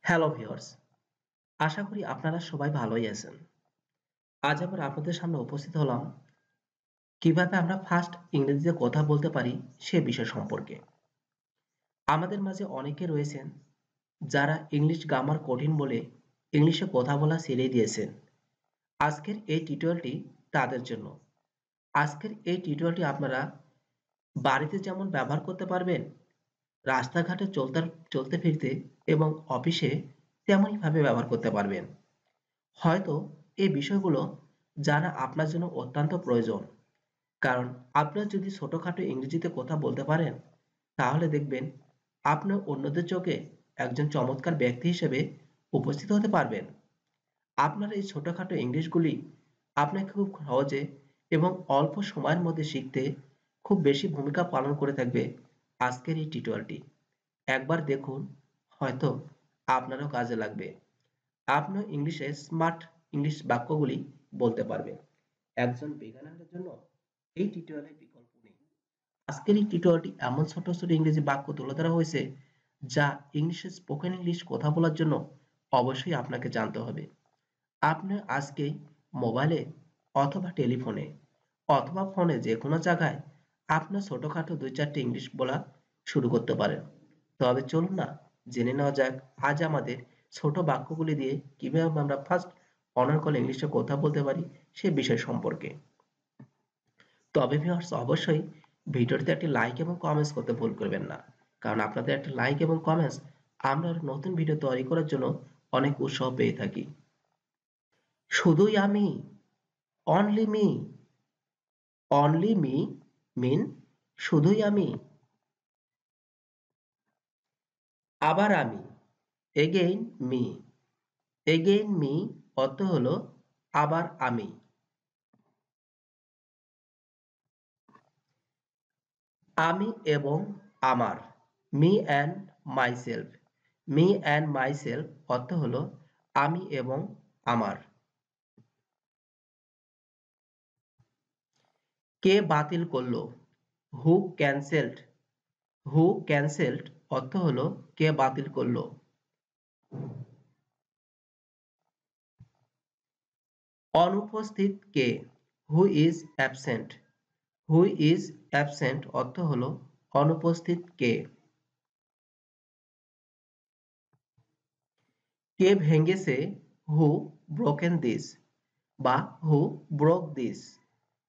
Hello viewers, আশা করি আপনারা সবাই ভালোই আছেন। আজ আবার আপনাদের সামনে উপস্থিত হলাম কিভাবে আমরা ফার্স্ট ইংরেজিতে কথা বলতে পারি সে বিষয় সম্পর্কে। আমাদের মাঝে অনেকে রয়েছেন যারা ইংলিশ গ্রামার কঠিন বলে ইংলিশে কথা বলা ছেড়েই দিয়েছেন। আজকের এই টিউটোরিয়ালটি তাদের জন্য। আজকের এই টিউটোরিয়ালটি আপনারা বাড়িতে যেমন ব্যবহার করতে পারবেন, রাস্তাঘাটে চলতে ফিরতে এবং অফিসে তেমনইভাবে ব্যবহার করতে পারবেন। হয়তো এই বিষয়গুলো জানা আপনার জন্য অত্যন্ত প্রয়োজন। কারণ আপনার যদি ছোটখাটো ইংরেজিতে কথা বলতে পারেন, তাহলে দেখবেন আপনি অন্যদের চোখে একজন চমৎকার ব্যক্তি হিসেবে উপস্থিত হতে পারবেন। আপনার এই ছোটখাটো ইংলিশগুলি আপনাকে খুব সহজে এবং অল্প সময়ের মধ্যে শিখতে খুব বেশি ভূমিকা পালন করে থাকবে আজকের এই টিউটোরিয়ালটি। একবার দেখুন, হয়তো আপনারও কাজে লাগবে। আপনিও ইংলিশে স্মার্ট ইংলিশ বাক্যগুলি বলতে পারবেন। একজন বিজ্ঞানীদের জন্য এই টিউটোরিয়ালের বিকল্প নেই। আজকের এই টিউটোরিয়ালটি এমন ছোট ছোট ইংরেজি বাক্য তুলে ধরা হয়েছে যা ইংলিশে স্পোকেন ইংলিশ কথা বলার জন্য অবশ্যই আপনাকে জানতে হবে। আপনি আজকে মোবাইলে অথবা টেলিফোনে অথবা ফোনে যে কোনো জায়গায় আপনার ছোটখাটো ২-৪টি ইংলিশ বলা শুরু করতে পারেন। তবে চলুন না জেনে নেওয়া যাক আজ আমাদের ছোট বাক্যগুলি দিয়ে কিভাবে আমরা ফার্স্ট অনার্গল ইংলিশে কথা বলতে পারি সে বিষয় সম্পর্কে। তবে ভিউয়ার্স অবশ্যই ভিডিওটিতে একটি লাইক এবং কমেন্টস করতে ভুল করবেন না। কারণ আপনাদের একটা লাইক এবং কমেন্টস আমরা আরো নতুন ভিডিও তৈরি করার জন্য অনেক উৎসাহ পেয়ে থাকি। শুধুই আমি, অনলি মি, অনলি মি মিন শুধুই আমি, আবার আমি, এগেইন মি, এগেইন মি অর্থ হলো আবার আমি। আমি এবং আমার, me and myself, me and myself অর্থ হলো আমি এবং আমার। কে বাতিল করলো, হু ক্যান্সেলড, হু ক্যান্সেলড অর্থ হলো কে বাতিল করলো। অনুপস্থিত কে, who is absent, who is absent অর্থ হলো অনুপস্থিত কে। কে ভেঙেছে, হু ব্রোকেন দিস, বা who broke this,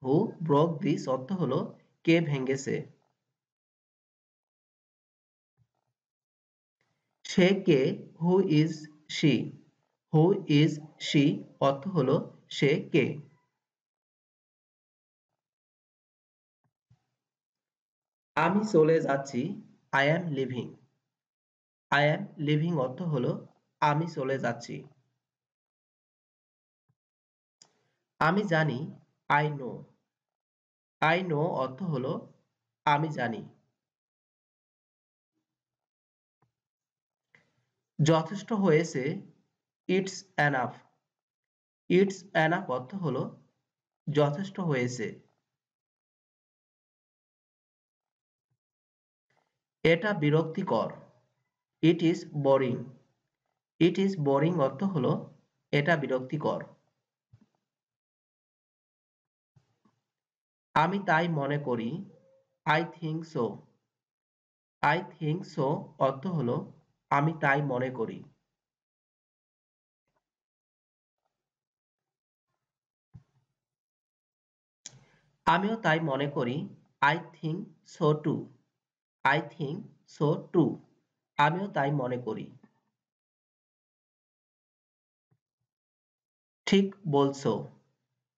who broke this অর্থ হলো কে ভেঙেছে। সে কে, who is she, who is she অর্থ হলো সে কে। আমি চলে যাচ্ছি, I am leaving, I am leaving অর্থ হলো আমি চলে যাচ্ছি। আমি জানি, আই নো, আই নো অর্থ হলো আমি জানি। যথেষ্ট হয়েছে, ইটস এনাফ, ইটস এনাফ অর্থ হলো যথেষ্ট হয়েছে। এটা বিরক্তিকর, it is boring, it is boring অর্থ হলো এটা বিরক্তিকর। আমি তাই মনে করি, I think so, I think so অর্থ হলো আমি তাই মনে করি। আমিও তাই মনে করি, I think so too, I think so too আমিও তাই মনে করি। ঠিক বলছো,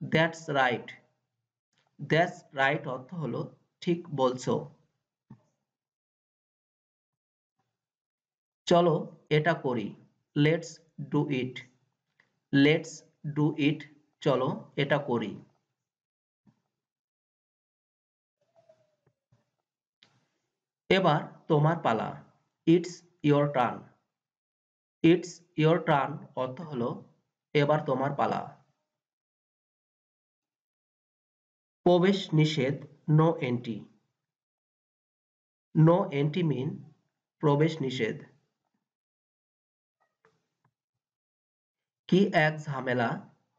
দ্যাটস রাইট, দ্যাটস রাইট অর্থ হলো ঠিক বলছো। চলো এটা করি, let's do it, let's do it চলো এটা করি। এবার তোমার পালা, it's your turn, it's your turn অর্থ হলো এবার তোমার পালা। প্রবেশ নিষেধ, নো এন্ট্রি, নো এন্ট্রি মিন প্রবেশ নিষেধ। কি এক ঝামেলা,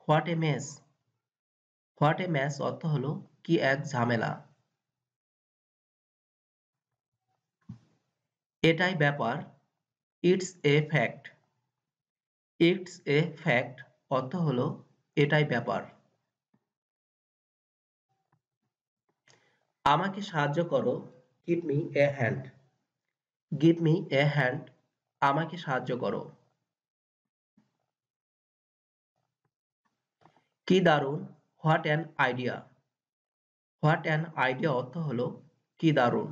what a mace. What a mace অর্থ হলো কি এক ঝামেলা। এটাই ব্যাপার, it's a fact. It's a fact অর্থ হলো এটাই ব্যাপার। আমাকে সাহায্য করো, give me a hand. Give me a hand, আমাকে সাহায্য করো। কি দারুণ, what an idea. What an idea অর্থ হলো কি দারুণ।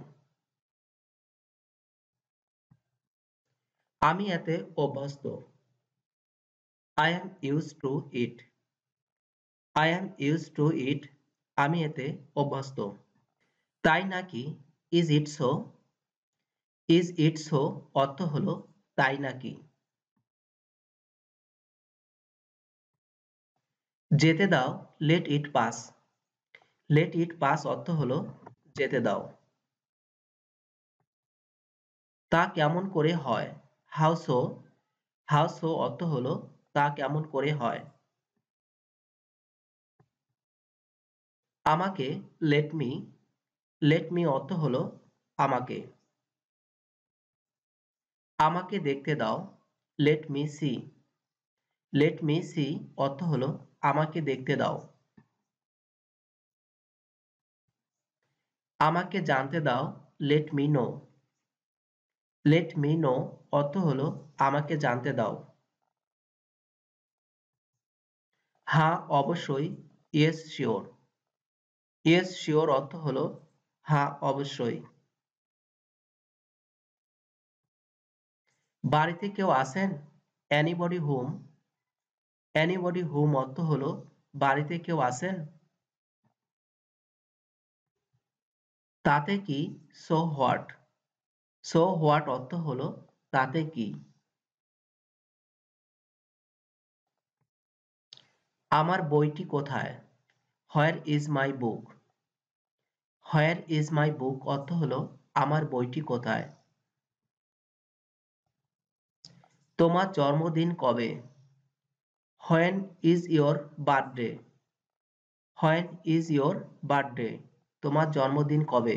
আমি এতে অভ্যস্ত। I am use to it. I am use to it, আমি এতে অভ্যস্ত। তাই নাকি, is it so. Is it so অর্থ হলো তাই নাকি। যেতে দাও, let it pass. Let it pass অর্থ হলো যেতে দাও। তা কেমন করে হয়, হাউ সো। হাউ সো অর্থ হলো তা কেমন করে হয়। আমাকে, লেট মি। লেট মি অর্থ হলো আমাকে। আমাকে দেখতে দাও, let me see. Let me see অর্থ হলো আমাকে দেখতে দাও। আমাকে জানতে দাও, let me know. Let me know অর্থ হলো আমাকে জানতে দাও। হ্যাঁ অবশ্যই, ইয়েস শিওর। ইয়েস শিওর অর্থ হলো হ্যাঁ অবশ্যই। বাড়িতে কেউ আছেন, এনিবডি হোম। এনিবডি হোম অর্থ হলো বাড়িতে কেউ আছেন। তাতে কি, সো হোয়াট। সো হোয়াট অর্থ হলো তাতে কি। আমার বইটি কোথায়, where is my book. Where is my বুক অর্থ হলো আমার বইটি কোথায়। তোমার জন্মদিন কবে, when is your birthday. When is your birthday, তোমার জন্মদিন কবে।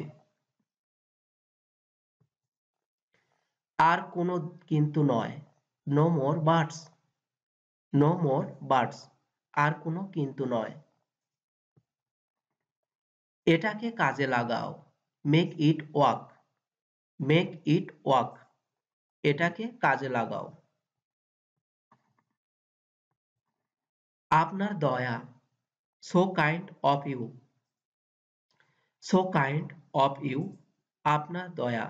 আর কোনো কিন্তু নয়, নো মোর বাটস। নো মোর বাটস, আর কোনো কিন্তু নয়। এটাকে কাজে লাগাও, make it work. Make it work, এটাকে কাজে লাগাও। আপনার দয়া, so kind of you. So kind of you, আপনার দয়া।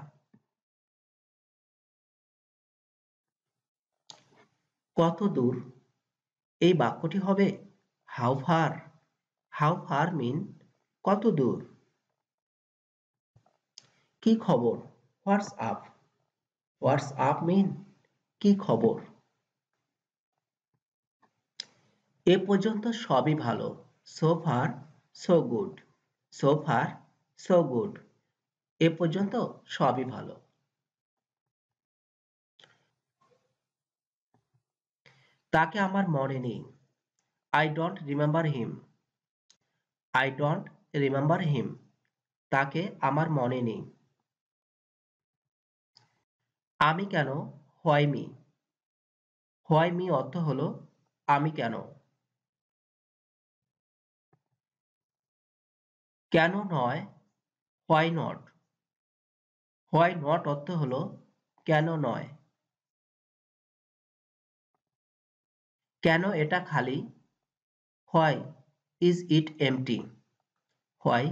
কত দূর, এই বাক্যটি হবে how far. How far mean কত দূর। কি খবর, হোয়াটস আপ। হোয়াটস আপ মিন কি খবর। এ পর্যন্ত সবই ভালো, so far so good. So far so good, এ পর্যন্ত সবই ভালো। তাকে আমার মনে নেই, I don't remember him. I don't remember him, তাকে আমার মনে নেই। আমি কেন, হোয়াই মি। হোয়াই মি অর্থ হলো আমি কেন। কেন নয়, হোয়াই নট। হোয়াই নট অর্থ হলো কেন নয়। কেন এটা খালি, why is it empty. Why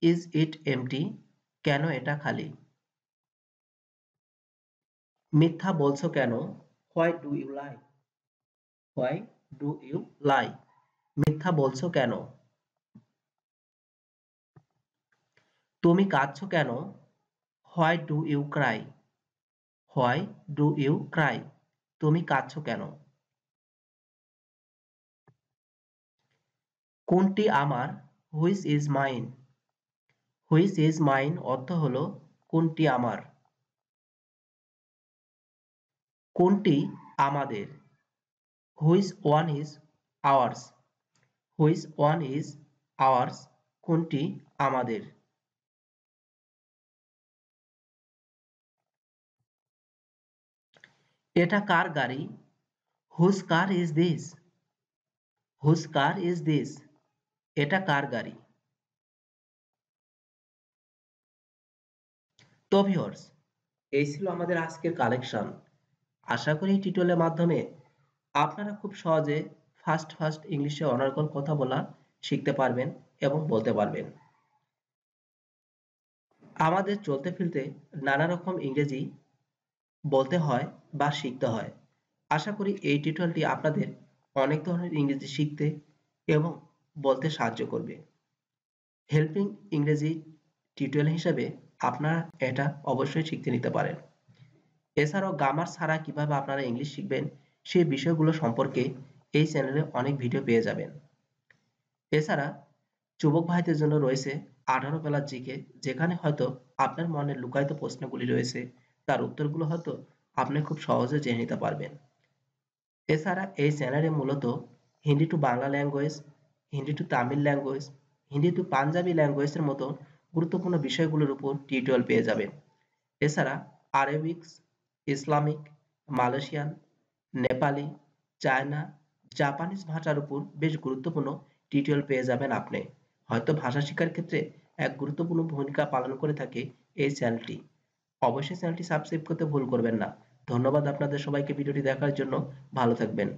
is it empty, কেন এটা খালি। মিথ্যা বলছো কেন, why do you lie. Why do you lie, মিথ্যা বলছো কেন। তুমি কাঁদছো কেন, why do you cry. Why do you cry, তুমি কাঁদছো কেন। কোনটি আমার, which is mine. Which is mine অর্থ হলো কোনটি আমার। কোনটি আমাদের, which one is ours? Which one is ours? কোনটি আমাদের? এটা কার গাড়ি? Whose car is this? Whose car is this? এটা কার গাড়ি? তো ভিউয়ার্স, এই ছিল আমাদের আজকের কালেকশন। আশা করি এই টিউটোরিয়ালের মাধ্যমে আপনারা খুব সহজে ফার্স্ট ইংলিশে অনর্গল কথা বলা শিখতে পারবেন এবং বলতে পারবেন। আমাদের চলতে ফিরতে নানা রকম ইংরেজি বলতে হয় বা শিখতে হয়। আশা করি এই টিউটোরিয়ালটি আপনাদের অনেক ধরনের ইংরেজি শিখতে এবং বলতে সাহায্য করবে। হেল্পিং ইংরেজি টিউটোরিয়াল হিসেবে আপনারা এটা অবশ্যই শিখতে নিতে পারেন। এছাড়াও গ্রামার ছাড়া কিভাবে আপনারা ইংলিশ শিখবেন সেই বিষয়গুলো সম্পর্কে এই চ্যানেলে অনেক ভিডিও পেয়ে যাবেন। এছাড়া যুবক ভাইদের জন্য রয়েছে 18 প্লাস জিকে, যেখানে হয়তো আপনার মনে লুকায়িত প্রশ্নগুলি রয়েছে, তার উত্তরগুলো হয়তো আপনি খুব সহজে জেনে নিতে পারবেন। এছাড়া এই চ্যানেলে মূলত Hindi to Bangla language, Hindi to Tamil language, Hindi to Punjabi ল্যাঙ্গুয়েজের মতো গুরুত্বপূর্ণ বিষয়গুলোর উপর টিউটোরিয়াল পেয়ে যাবেন। এছাড়া Arabics, Islamic, Malaysian, Nepali, China, Japanese ভাষার উপর বেশ গুরুত্বপূর্ণ টিউটোরিয়াল পেয়ে যাবেন আপনি। হয়তো ভাষা শেখার ক্ষেত্রে এক গুরুত্বপূর্ণ ভূমিকা পালন করে থাকে এই চ্যানেলটি। অবশ্যই চ্যানেলটি সাবস্ক্রাইব করতে ভুল করবেন না। ধন্যবাদ আপনাদের সবাইকে ভিডিওটি দেখার জন্য। ভালো থাকবেন।